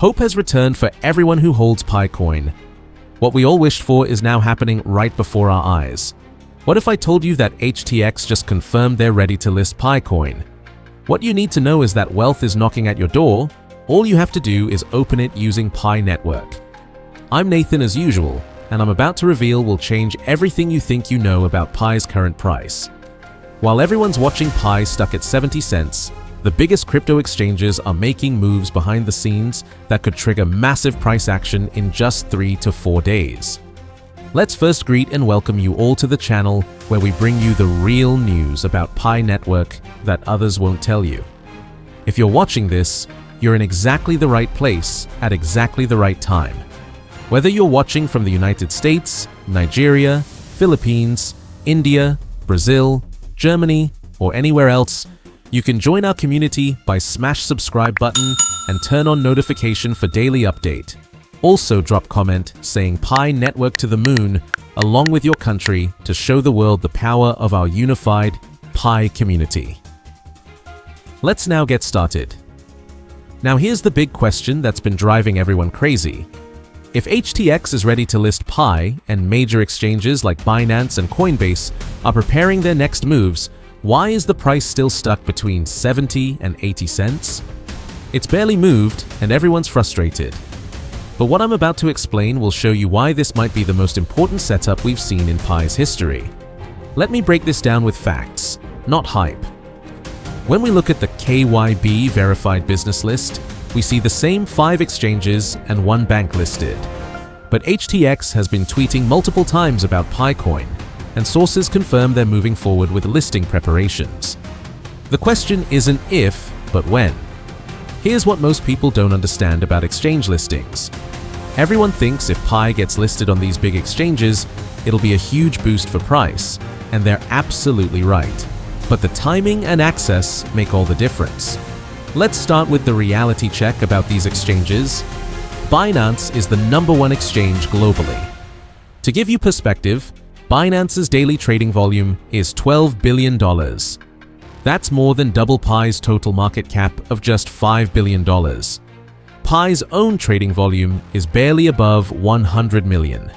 Hope has returned for everyone who holds PiCoin. What we all wished for is now happening right before our eyes. What if I told you that HTX just confirmed they're ready to list PiCoin? What you need to know is that wealth is knocking at your door. All you have to do is open it using Pi Network. I'm Nathan as usual, and I'm about to reveal will change everything you think you know about Pi's current price. While everyone's watching Pi stuck at 70 cents, the biggest crypto exchanges are making moves behind the scenes that could trigger massive price action in just 3 to 4 days. Let's first greet and welcome you all to the channel where we bring you the real news about Pi Network that others won't tell you. If you're watching this, you're in exactly the right place at exactly the right time. Whether you're watching from the United States, Nigeria, Philippines, India, Brazil, Germany, or anywhere else, you can join our community by smash subscribe button and turn on notification for daily update. Also drop comment saying Pi Network to the moon along with your country to show the world the power of our unified Pi community. Let's now get started. Now here's the big question that's been driving everyone crazy. If HTX is ready to list Pi and major exchanges like Binance and Coinbase are preparing their next moves, why is the price still stuck between 70 and 80 cents? It's barely moved and everyone's frustrated. But what I'm about to explain will show you why this might be the most important setup we've seen in Pi's history. Let me break this down with facts, not hype. When we look at the KYB verified business list, we see the same 5 exchanges and 1 bank listed. But HTX has been tweeting multiple times about PiCoin, and sources confirm they're moving forward with listing preparations. The question isn't if, but when. Here's what most people don't understand about exchange listings. Everyone thinks if Pi gets listed on these big exchanges, it'll be a huge boost for price, and they're absolutely right. But the timing and access make all the difference. Let's start with the reality check about these exchanges. Binance is the #1 exchange globally. To give you perspective, Binance's daily trading volume is $12 billion. That's more than double Pi's total market cap of just $5 billion. Pi's own trading volume is barely above 100 million.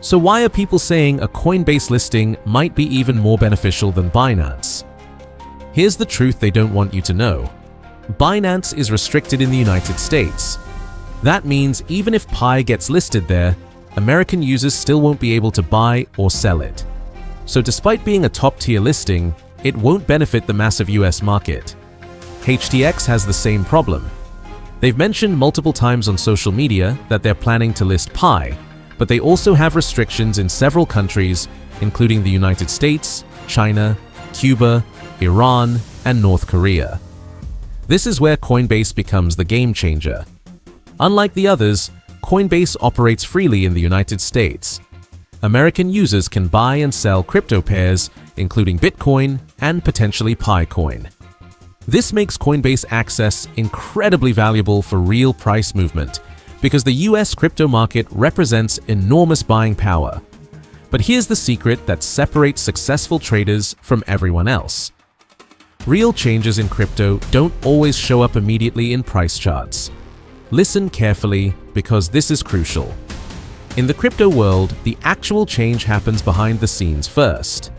So why are people saying a Coinbase listing might be even more beneficial than Binance? Here's the truth they don't want you to know. Binance is restricted in the United States. That means even if Pi gets listed there, American users still won't be able to buy or sell it. So despite being a top-tier listing, it won't benefit the massive US market. HTX has the same problem. They've mentioned multiple times on social media that they're planning to list Pi, but they also have restrictions in several countries, including the United States, China, Cuba, Iran, and North Korea. This is where Coinbase becomes the game changer. Unlike the others, Coinbase operates freely in the United States. American users can buy and sell crypto pairs, including Bitcoin and potentially PiCoin. This makes Coinbase access incredibly valuable for real price movement because the US crypto market represents enormous buying power. But here's the secret that separates successful traders from everyone else. Real changes in crypto don't always show up immediately in price charts. Listen carefully because this is crucial. In the crypto world, the actual change happens behind the scenes first.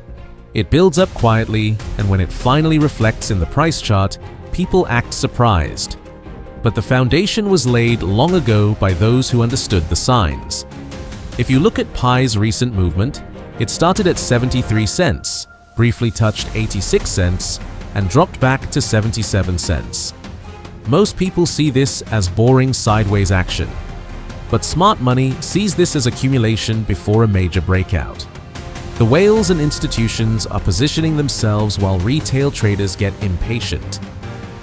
It builds up quietly, and when it finally reflects in the price chart, people act surprised. But the foundation was laid long ago by those who understood the signs. If you look at Pi's recent movement, it started at 73 cents, briefly touched 86 cents, and dropped back to 77 cents. Most people see this as boring sideways action, but smart money sees this as accumulation before a major breakout. The whales and institutions are positioning themselves while retail traders get impatient.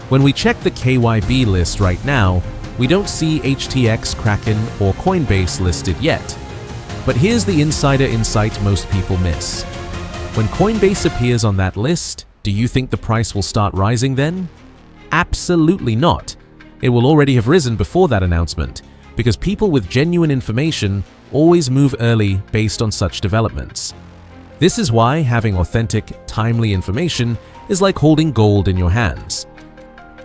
When we check the KYB list right now, we don't see HTX, Kraken, or Coinbase listed yet. But here's the insider insight most people miss. When Coinbase appears on that list, do you think the price will start rising then? Absolutely not. It will already have risen before that announcement, because people with genuine information always move early based on such developments. This is why having authentic, timely information is like holding gold in your hands.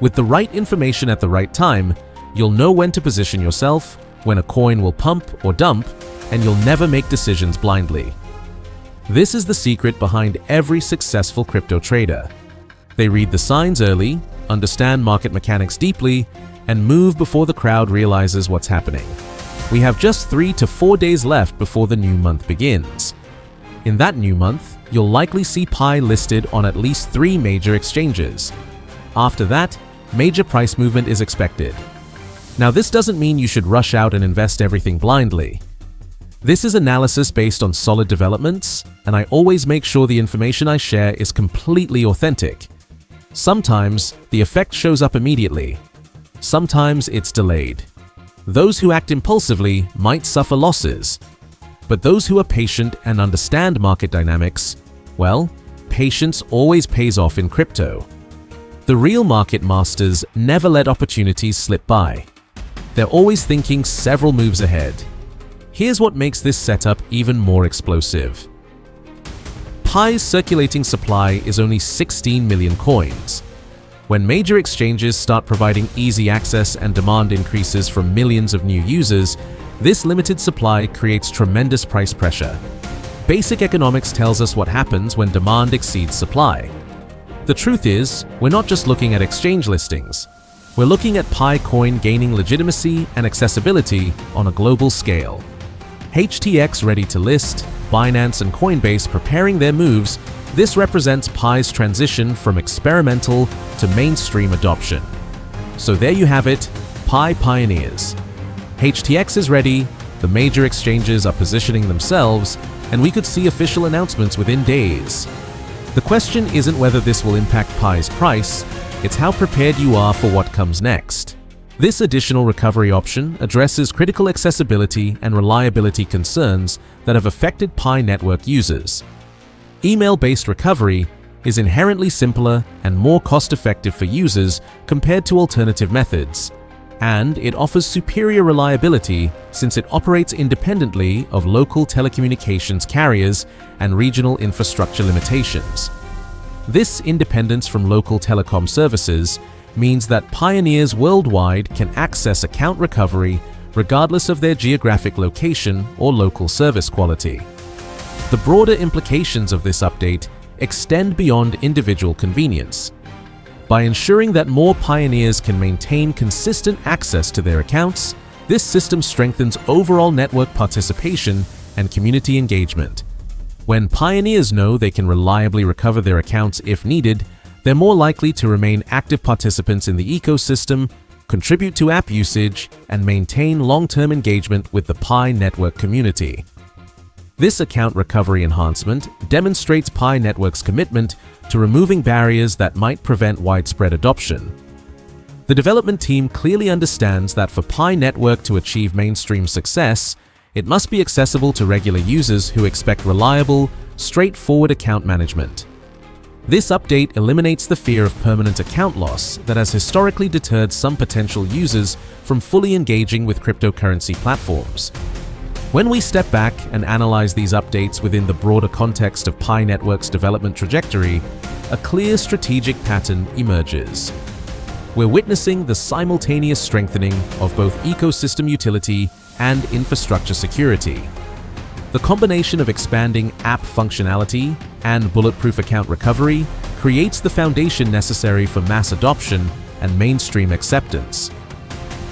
With the right information at the right time, You'll know when to position yourself, when a coin will pump or dump, and you'll never make decisions blindly. This is the secret behind every successful crypto trader. They read the signs early, understand market mechanics deeply, and move before the crowd realizes what's happening. We have just 3 to 4 days left before the new month begins. In that new month, you'll likely see Pi listed on at least 3 major exchanges. After that, major price movement is expected. Now, this doesn't mean you should rush out and invest everything blindly. This is analysis based on solid developments, and I always make sure the information I share is completely authentic. Sometimes, the effect shows up immediately. Sometimes it's delayed. Those who act impulsively might suffer losses, but those who are patient and understand market dynamics, well, patience always pays off in crypto. The real market masters never let opportunities slip by. They're always thinking several moves ahead. Here's what makes this setup even more explosive. Pi's circulating supply is only 16 million coins. When major exchanges start providing easy access and demand increases from millions of new users, this limited supply creates tremendous price pressure. Basic economics tells us what happens when demand exceeds supply. The truth is, we're not just looking at exchange listings. We're looking at PiCoin gaining legitimacy and accessibility on a global scale. HTX ready to list, Binance and Coinbase preparing their moves. This represents Pi's transition from experimental to mainstream adoption. So there you have it, Pi pioneers. HTX is ready, the major exchanges are positioning themselves, and we could see official announcements within days. The question isn't whether this will impact Pi's price, it's how prepared you are for what comes next. This additional recovery option addresses critical accessibility and reliability concerns that have affected Pi network users. Email-based recovery is inherently simpler and more cost-effective for users compared to alternative methods, and it offers superior reliability since it operates independently of local telecommunications carriers and regional infrastructure limitations. This independence from local telecom services means that pioneers worldwide can access account recovery regardless of their geographic location or local service quality. The broader implications of this update extend beyond individual convenience. By ensuring that more pioneers can maintain consistent access to their accounts, this system strengthens overall network participation and community engagement. When pioneers know they can reliably recover their accounts if needed, they're more likely to remain active participants in the ecosystem, contribute to app usage, and maintain long-term engagement with the Pi network community. This account recovery enhancement demonstrates Pi Network's commitment to removing barriers that might prevent widespread adoption. The development team clearly understands that for Pi Network to achieve mainstream success, it must be accessible to regular users who expect reliable, straightforward account management. This update eliminates the fear of permanent account loss that has historically deterred some potential users from fully engaging with cryptocurrency platforms. When we step back and analyze these updates within the broader context of Pi Network's development trajectory, a clear strategic pattern emerges. We're witnessing the simultaneous strengthening of both ecosystem utility and infrastructure security. The combination of expanding app functionality and bulletproof account recovery creates the foundation necessary for mass adoption and mainstream acceptance.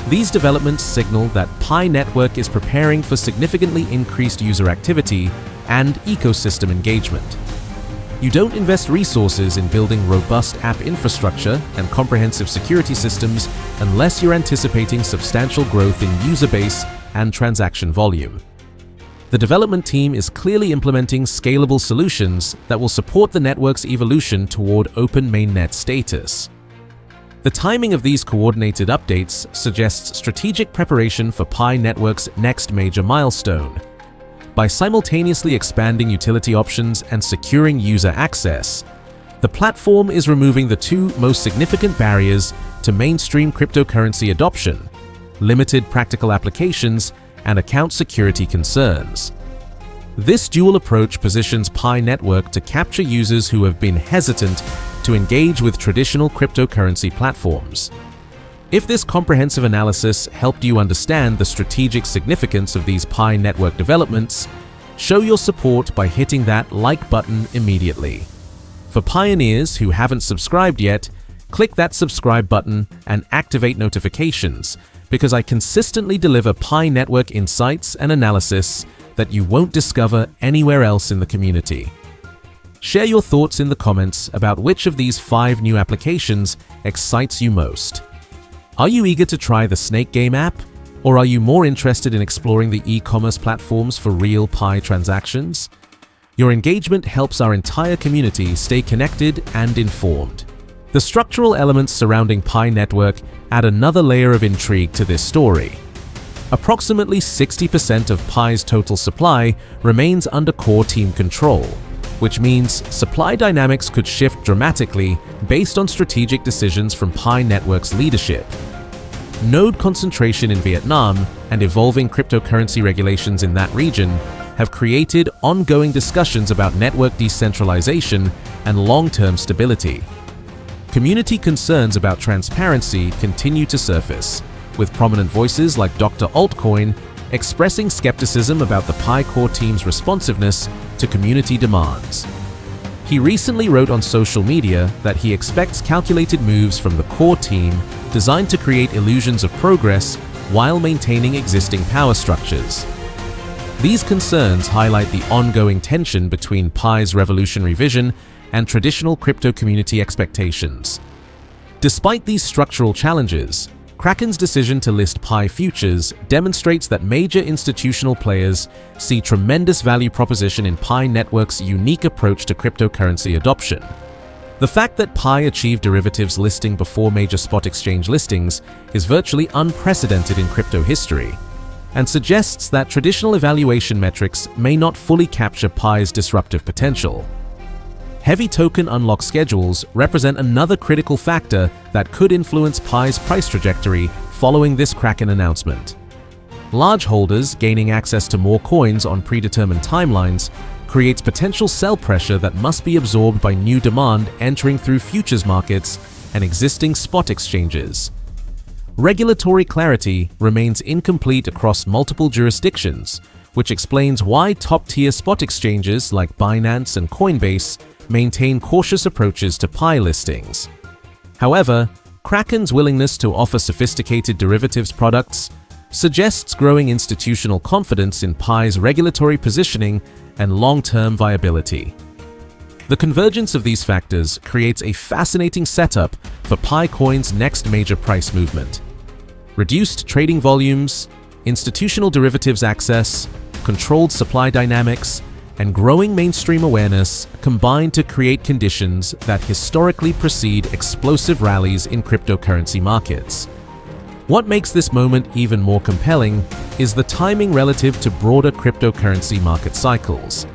These developments signal that Pi Network is preparing for significantly increased user activity and ecosystem engagement. You don't invest resources in building robust app infrastructure and comprehensive security systems unless you're anticipating substantial growth in user base and transaction volume. The development team is clearly implementing scalable solutions that will support the network's evolution toward open mainnet status. The timing of these coordinated updates suggests strategic preparation for Pi Network's next major milestone. By simultaneously expanding utility options and securing user access, the platform is removing the two most significant barriers to mainstream cryptocurrency adoption: limited practical applications and account security concerns. This dual approach positions Pi Network to capture users who have been hesitant to engage with traditional cryptocurrency platforms. If this comprehensive analysis helped you understand the strategic significance of these Pi network developments, show your support by hitting that like button immediately. For pioneers who haven't subscribed yet, click that subscribe button and activate notifications, because I consistently deliver Pi network insights and analysis that you won't discover anywhere else in the community. Share your thoughts in the comments about which of these 5 new applications excites you most. Are you eager to try the Snake Game app? Or are you more interested in exploring the e-commerce platforms for real Pi transactions? Your engagement helps our entire community stay connected and informed. The structural elements surrounding Pi network add another layer of intrigue to this story. Approximately 60% of Pi's total supply remains under core team control, which means supply dynamics could shift dramatically based on strategic decisions from Pi network's leadership. Node concentration in Vietnam and evolving cryptocurrency regulations in that region have created ongoing discussions about network decentralization and long-term stability. Community concerns about transparency continue to surface, with prominent voices like Dr. Altcoin expressing skepticism about the Pi core team's responsiveness to community demands. He recently wrote on social media that he expects calculated moves from the core team designed to create illusions of progress while maintaining existing power structures. These concerns highlight the ongoing tension between Pi's revolutionary vision and traditional crypto community expectations. Despite these structural challenges, Kraken's decision to list Pi futures demonstrates that major institutional players see tremendous value proposition in Pi network's unique approach to cryptocurrency adoption. The fact that Pi achieved derivatives listing before major spot exchange listings is virtually unprecedented in crypto history, and suggests that traditional evaluation metrics may not fully capture Pi's disruptive potential. Heavy token unlock schedules represent another critical factor that could influence Pi's price trajectory following this Kraken announcement. Large holders gaining access to more coins on predetermined timelines creates potential sell pressure that must be absorbed by new demand entering through futures markets and existing spot exchanges. Regulatory clarity remains incomplete across multiple jurisdictions, which explains why top-tier spot exchanges like Binance and Coinbase maintain cautious approaches to Pi listings. However, Kraken's willingness to offer sophisticated derivatives products suggests growing institutional confidence in Pi's regulatory positioning and long-term viability. The convergence of these factors creates a fascinating setup for PiCoin's next major price movement. Reduced trading volumes, institutional derivatives access, controlled supply dynamics, and growing mainstream awareness combine to create conditions that historically precede explosive rallies in cryptocurrency markets. What makes this moment even more compelling is the timing relative to broader cryptocurrency market cycles.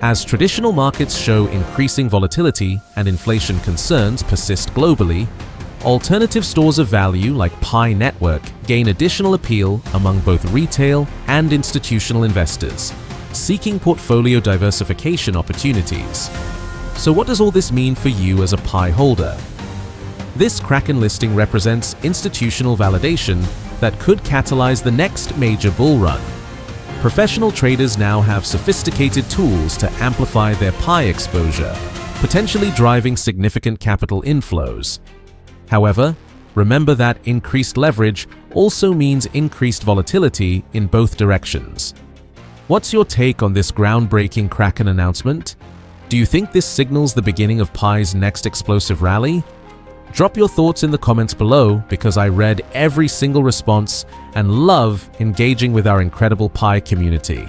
As traditional markets show increasing volatility and inflation concerns persist globally, alternative stores of value like Pi network gain additional appeal among both retail and institutional investors, seeking portfolio diversification opportunities. So what does all this mean for you as a Pi holder? This Kraken listing represents institutional validation that could catalyze the next major bull run. Professional traders now have sophisticated tools to amplify their Pi exposure, potentially driving significant capital inflows. However, remember that increased leverage also means increased volatility in both directions. What's your take on this groundbreaking Kraken announcement? Do you think this signals the beginning of Pi's next explosive rally? Drop your thoughts in the comments below, because I read every single response and love engaging with our incredible Pi community.